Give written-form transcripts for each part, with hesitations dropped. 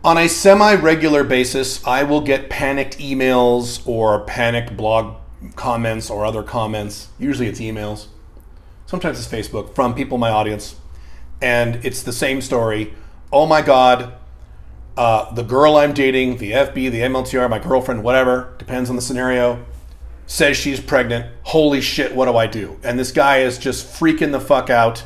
On a semi-regular basis, I will get panicked emails or panicked blog comments or other comments. Usually it's emails. Sometimes it's Facebook from people in my audience. And it's the same story. Oh my God, the girl I'm dating, the FB, the MLTR, my girlfriend, whatever, depends on the scenario, says she's pregnant. Holy shit, what do I do? And this guy is just freaking the fuck out.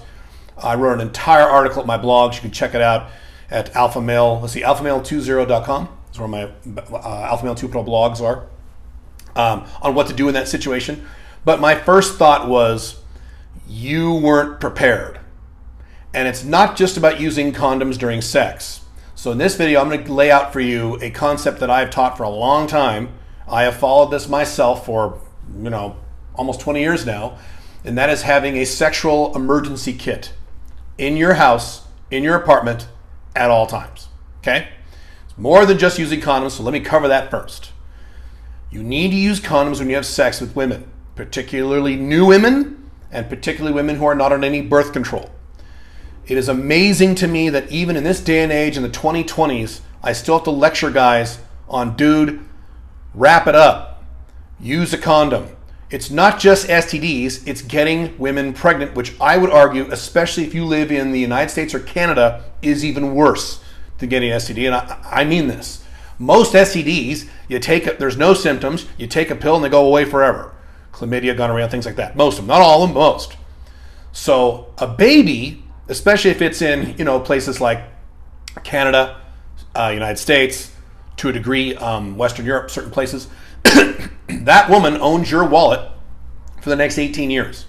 I wrote an entire article at my blog. You can check it out at Alpha Male. Let's see, alphamale20.com. That's where my Alpha Male 2.0 blogs are on what to do in that situation. But my first thought was, you weren't prepared. And it's not just about using condoms during sex. So in this video, I'm going to lay out for you a concept that I've taught for a long time. I have followed this myself for, almost 20 years now. And that is having a sexual emergency kit in your house, in your apartment, at all times. Okay? It's more than just using condoms, so let me cover that first. You need to use condoms when you have sex with women, particularly new women, and particularly women who are not on any birth control. It is amazing to me that even in this day and age, in the 2020s, I still have to lecture guys on, dude, wrap it up. Use a condom. It's not just STDs, it's getting women pregnant, which I would argue, especially if you live in the United States or Canada, is even worse than getting an STD. And I mean this. Most STDs, there's no symptoms, you take a pill and they go away forever. Chlamydia, gonorrhea, things like that. Most of them, not all of them, most. So a baby, especially if it's in, places like Canada, United States, to a degree, Western Europe, certain places, that woman owns your wallet for the next 18 years.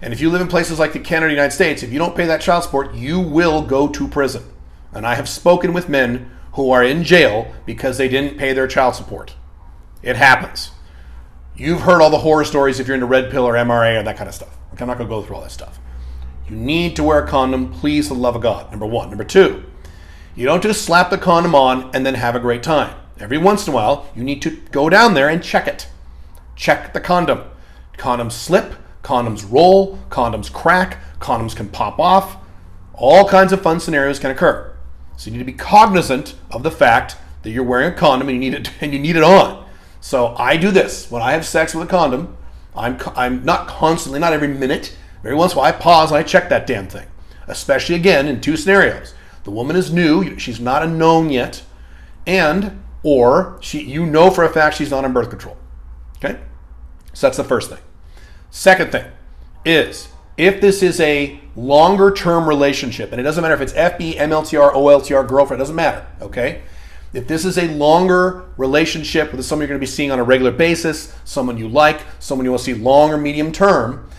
And if you live in places like the Canada, United States, if you don't pay that child support, you will go to prison. And I have spoken with men who are in jail because they didn't pay their child support. It happens. You've heard all the horror stories if you're into red pill or MRA or that kind of stuff. Okay, I'm not going to go through all that stuff. You need to wear a condom, please, for the love of God, number one. Number two, you don't just slap the condom on and then have a great time. Every once in a while, you need to go down there and check it. Check the condom. Condoms slip, condoms roll, condoms crack, condoms can pop off. All kinds of fun scenarios can occur. So you need to be cognizant of the fact that you're wearing a condom and you need it on. So I do this. When I have sex with a condom, I'm not constantly, not every minute. Every once in a while, I pause and I check that damn thing. Especially, again, in two scenarios. The woman is new, she's not a known yet, or you know for a fact she's not on birth control. Okay? So that's the first thing. Second thing is, if this is a longer term relationship, and it doesn't matter if it's FB, MLTR, OLTR, girlfriend, it doesn't matter, okay? If this is a longer relationship with someone you're going to be seeing on a regular basis, someone you like, someone you want to see long or medium term,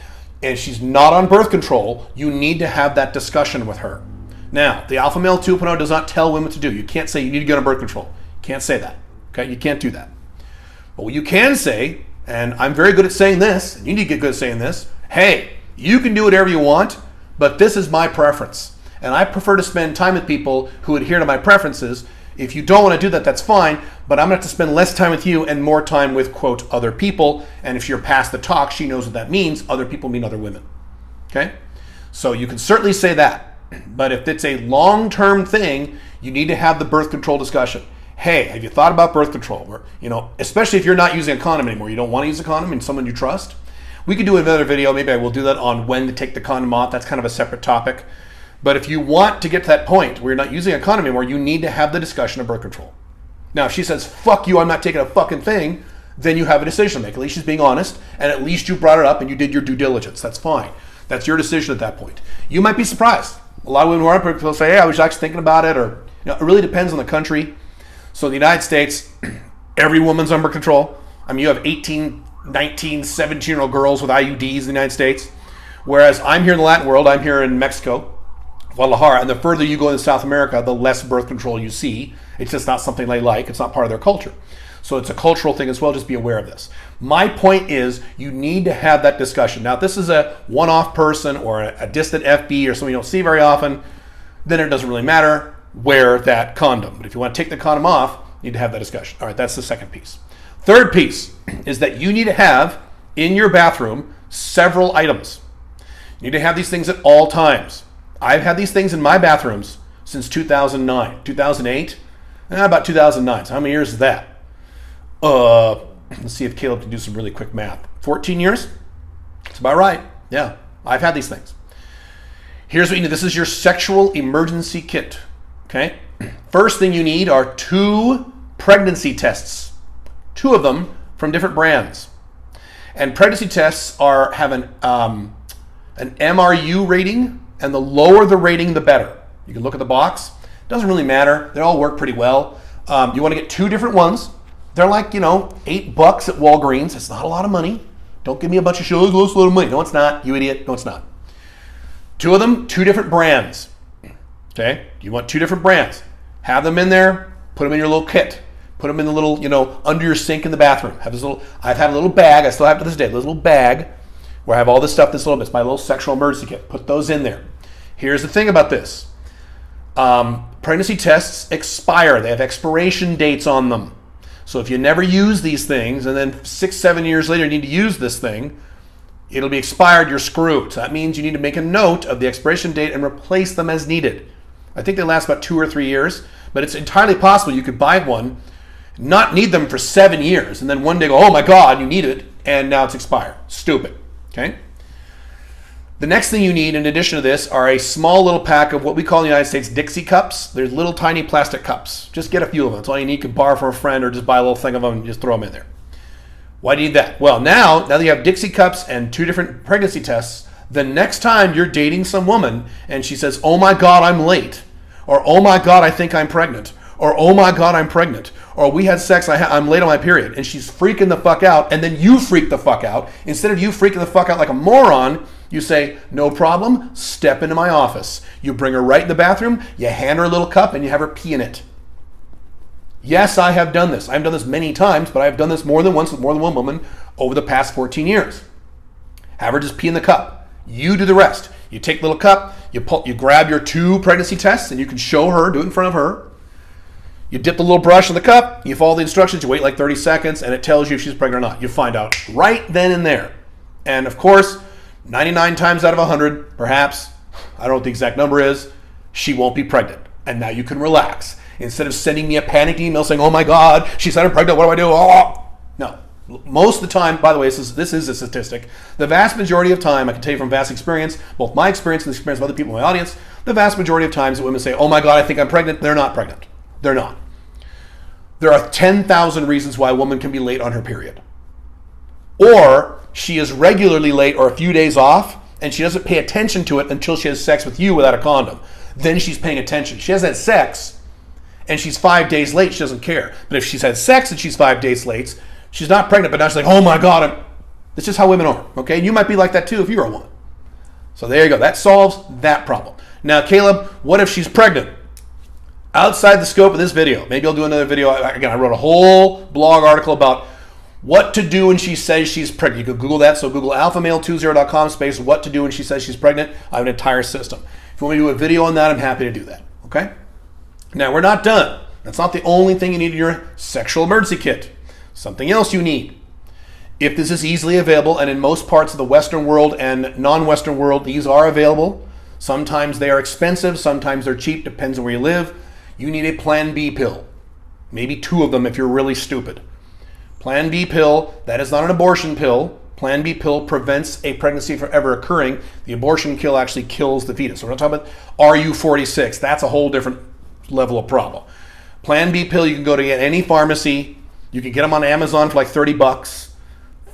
and she's not on birth control, you need to have that discussion with her. Now, the Alpha Male 2.0 does not tell women what to do. You can't say you need to get on birth control. You can't say that. Okay? You can't do that. But what you can say, and I'm very good at saying this, and you need to get good at saying this, hey, you can do whatever you want, but this is my preference. And I prefer to spend time with people who adhere to my preferences. If you don't want to do that, that's fine, but I'm going to have to spend less time with you and more time with, quote, other people. And if you're past the talk, she knows what that means. Other people mean other women. Okay? So you can certainly say that. But if it's a long-term thing, you need to have the birth control discussion. Hey, have you thought about birth control? Or, especially if you're not using a condom anymore, you don't want to use a condom and someone you trust. We could do another video. Maybe I will do that on when to take the condom off. That's kind of a separate topic. But if you want to get to that point where you're not using a condom anymore, you need to have the discussion of birth control. Now, if she says, fuck you, I'm not taking a fucking thing, then you have a decision to make. At least she's being honest, and at least you brought it up and you did your due diligence. That's fine. That's your decision at that point. You might be surprised. A lot of women who aren't birth control say, hey, I was actually thinking about it, or it really depends on the country. So in the United States, every woman's on birth control. I mean, you have 18, 19, 17-year-old girls with IUDs in the United States. Whereas I'm here in the Latin world, I'm here in Mexico, Guadalajara, and the further you go into South America, the less birth control you see. It's just not something they like. It's not part of their culture. So it's a cultural thing as well. Just be aware of this. My point is, you need to have that discussion. Now, if this is a one-off person or a distant FB or someone you don't see very often, then it doesn't really matter. Wear that condom. But if you want to take the condom off, you need to have that discussion. All right, that's the second piece. Third piece is that you need to have in your bathroom several items. You need to have these things at all times. I've had these things in my bathrooms since 2009, 2008. About 2009. So how many years is that? Let's see if Caleb can do some really quick math. 14 years? That's about right. Yeah, I've had these things. Here's what you need. This is your sexual emergency kit. Okay? First thing you need are 2 pregnancy tests. 2 of them from different brands. And pregnancy tests have an MRU rating, and the lower the rating, the better. You can look at the box. Doesn't really matter. They all work pretty well. You want to get 2 different ones. They're like, $8 at Walgreens. It's not a lot of money. Don't give me a bunch of shit. It's a lot of money. No, it's not. You idiot. No, it's not. 2 of them, 2 different brands. Okay? You want 2 different brands. Have them in there. Put them in your little kit. Put them in the little, under your sink in the bathroom. I've had a little bag. I still have to this day. A little bag where I have all this stuff. It's my little sexual emergency kit. Put those in there. Here's the thing about this. Pregnancy tests expire. They have expiration dates on them. So if you never use these things and then 6-7 years later you need to use this thing, it'll be expired, you're screwed. So that means you need to make a note of the expiration date and replace them as needed. I think they last about 2 or 3 years, but it's entirely possible you could buy one, not need them for 7 years, and then one day go, oh my God, you need it, and now it's expired. Stupid. Okay? The next thing you need in addition to this are a small little pack of what we call in the United States Dixie Cups. They're little tiny plastic cups. Just get a few of them. That's all you need. You can borrow from a friend or just buy a little thing of them and just throw them in there. Why do you need that? Well, now that you have Dixie Cups and 2 different pregnancy tests, the next time you're dating some woman and she says, oh my God, I'm late, or oh my God, I think I'm pregnant, or oh my God, I'm pregnant, or we had sex, I'm late on my period, and she's freaking the fuck out, and then you freak the fuck out. Instead of you freaking the fuck out like a moron, you say, no problem, step into my office. You bring her right in the bathroom, you hand her a little cup, and you have her pee in it. Yes, I have done this. I've done this many times, but I've done this more than once with more than one woman over the past 14 years. Have her just pee in the cup. You do the rest. You take the little cup, you grab your 2 pregnancy tests, and you can show her, do it in front of her. You dip the little brush in the cup, you follow the instructions, you wait like 30 seconds, and it tells you if she's pregnant or not. You find out right then and there. And of course, 99 times out of 100, perhaps, I don't know what the exact number is, she won't be pregnant. And now you can relax. Instead of sending me a panicked email saying, oh my God, she said I'm pregnant, what do I do? Oh. No. Most of the time, by the way, this is a statistic, the vast majority of time, I can tell you from vast experience, both my experience and the experience of other people in my audience, the vast majority of times that women say, oh my God, I think I'm pregnant, they're not pregnant. They're not. There are 10,000 reasons why a woman can be late on her period. Or she is regularly late or a few days off, and she doesn't pay attention to it until she has sex with you without a condom. Then she's paying attention. She has had sex, and she's 5 days late, she doesn't care. But if she's had sex and she's 5 days late, she's not pregnant, but now she's like, oh my God, It's just how women are, okay? You might be like that too if you're a woman. So there you go. That solves that problem. Now, Caleb, what if she's pregnant? Outside the scope of this video, maybe I'll do another video. Again, I wrote a whole blog article about what to do when she says she's pregnant. You can Google that. So Google alphamale20.com space what to do when she says she's pregnant. I have an entire system. If you want me to do a video on that, I'm happy to do that. Okay? Now, we're not done. That's not the only thing you need in your sexual emergency kit. Something else you need. If this is easily available, and in most parts of the Western world and non-Western world, these are available. Sometimes they are expensive. Sometimes they're cheap. Depends on where you live. You need a Plan B pill. Maybe 2 of them if you're really stupid. Plan B pill, that is not an abortion pill. Plan B pill prevents a pregnancy from ever occurring. The abortion pill actually kills the fetus. So we're not talking about RU46. That's a whole different level of problem. Plan B pill you can go to get any pharmacy. You can get them on Amazon for like $30.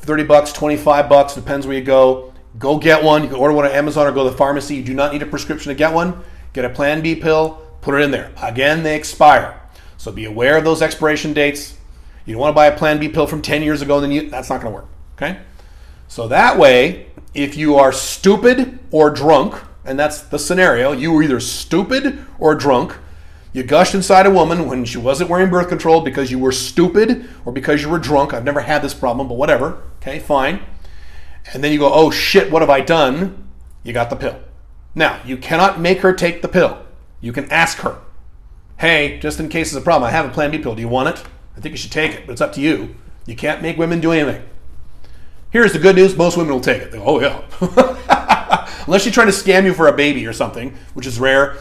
$30, $25, depends where you go. Go get one. You can order one on Amazon or go to the pharmacy. You do not need a prescription to get one. Get a Plan B pill. Put it in there. Again, they expire. So be aware of those expiration dates. You don't want to buy a Plan B pill from 10 years ago, then that's not going to work. Okay? So that way, if you are stupid or drunk, and that's the scenario, you were either stupid or drunk, you gushed inside a woman when she wasn't wearing birth control because you were stupid or because you were drunk. I've never had this problem, but whatever. Okay, fine. And then you go, oh shit, what have I done? You got the pill. Now, you cannot make her take the pill. You can ask her, hey, just in case there's a problem, I have a Plan B pill. Do you want it? I think you should take it, but it's up to you. You can't make women do anything. Here's the good news. Most women will take it. They go, oh, yeah. Unless she's trying to scam you for a baby or something, which is rare.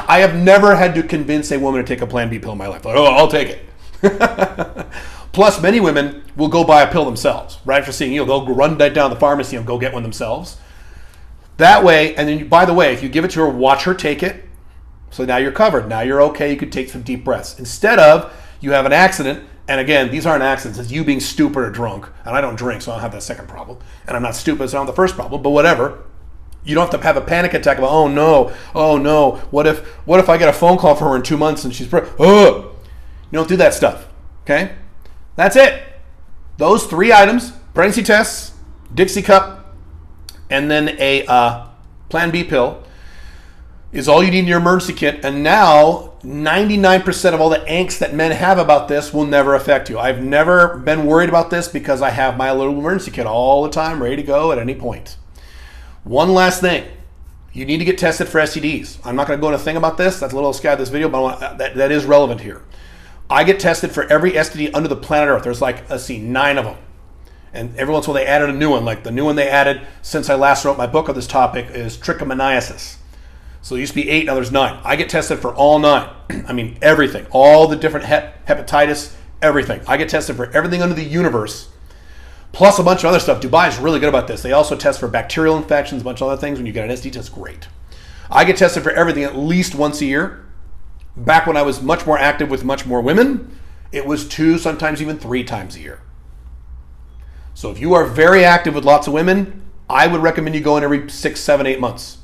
I have never had to convince a woman to take a Plan B pill in my life. Like, oh, I'll take it. Plus, many women will go buy a pill themselves. Right after seeing you, they'll run down to the pharmacy and go get one themselves. That way, and then, by the way, if you give it to her, watch her take it. So now you're covered. Now you're okay. You could take some deep breaths. Instead of, you have an accident, and again, these aren't accidents. It's you being stupid or drunk. And I don't drink, so I don't have that second problem. And I'm not stupid, so I don't have the first problem. But whatever. You don't have to have a panic attack about, oh no, what if I get a phone call from her in 2 months and she's you don't do that stuff. Okay? That's it. Those 3 items, pregnancy tests, Dixie Cup, and then a Plan B pill, is all you need in your emergency kit. And now 99% of all the angst that men have about this will never affect you. I've never been worried about this because I have my little emergency kit all the time, ready to go at any point. One last thing. You need to get tested for STDs. I'm not going to go into a thing about this. That's a little sky of this video, but that is relevant here. I get tested for every STD under the planet Earth. There's like, 9 of them. And every once in a while they added a new one. Like the new one they added since I last wrote my book on this topic is trichomoniasis. So there used to be 8, now there's 9. I get tested for all 9. I mean, everything. All the different hepatitis, everything. I get tested for everything under the universe, plus a bunch of other stuff. Dubai is really good about this. They also test for bacterial infections, a bunch of other things. When you get an STD test, great. I get tested for everything at least once a year. Back when I was much more active with much more women, it was 2, sometimes even 3 times a year. So if you are very active with lots of women, I would recommend you go in every 6, 7, 8 months.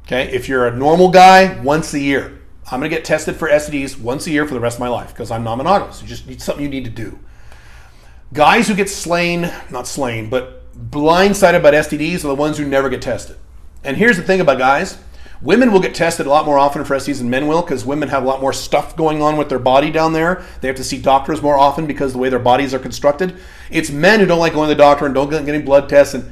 Okay, if you're a normal guy, once a year. I'm going to get tested for STDs once a year for the rest of my life because I'm non-monogamous. It's something you need to do. Guys who get not slain, but blindsided by STDs are the ones who never get tested. And here's the thing about guys. Women will get tested a lot more often for STDs than men will because women have a lot more stuff going on with their body down there. They have to see doctors more often because of the way their bodies are constructed. It's men who don't like going to the doctor and don't get any blood tests. And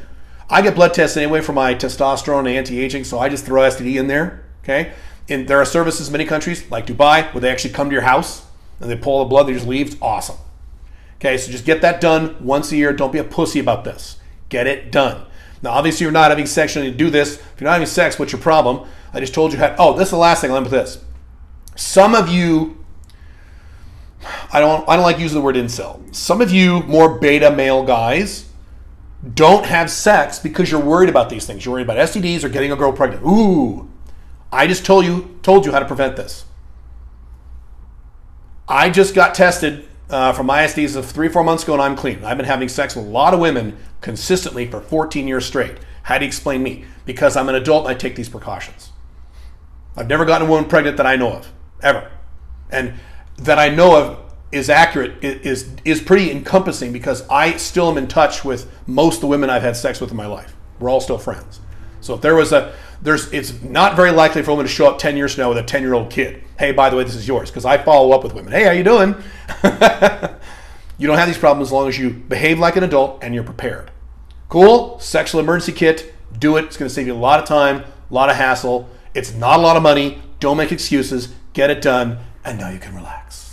I get blood tests anyway for my testosterone and anti-aging, so I just throw STD in there, okay? And there are services in many countries, like Dubai, where they actually come to your house and they pull the blood, they just leave. It's awesome. Okay, so just get that done once a year. Don't be a pussy about this. Get it done. Now, obviously, you're not having sex. You need to do this. If you're not having sex, what's your problem? I just told you how. Oh, this is the last thing. I'll end with this. Some of you, I don't like using the word incel. Some of you more beta male guys don't have sex because you're worried about these things. You're worried about STDs or getting a girl pregnant. Ooh, I just told you how to prevent this. I just got tested for my STDs of 3-4 months ago, and I'm clean. I've been having sex with a lot of women consistently for 14 years straight. How do you explain me? Because I'm an adult and I take these precautions. I've never gotten a woman pregnant that I know of, ever. And that I know of is accurate, is pretty encompassing because I still am in touch with most of the women I've had sex with in my life. We're all still friends. So if it's not very likely for a woman to show up 10 years from now with a 10-year-old kid. Hey, by the way, this is yours. Because I follow up with women. Hey, how you doing? You don't have these problems as long as you behave like an adult and you're prepared. Cool? Sexual emergency kit. Do it. It's going to save you a lot of time, a lot of hassle. It's not a lot of money. Don't make excuses. Get it done. And now you can relax.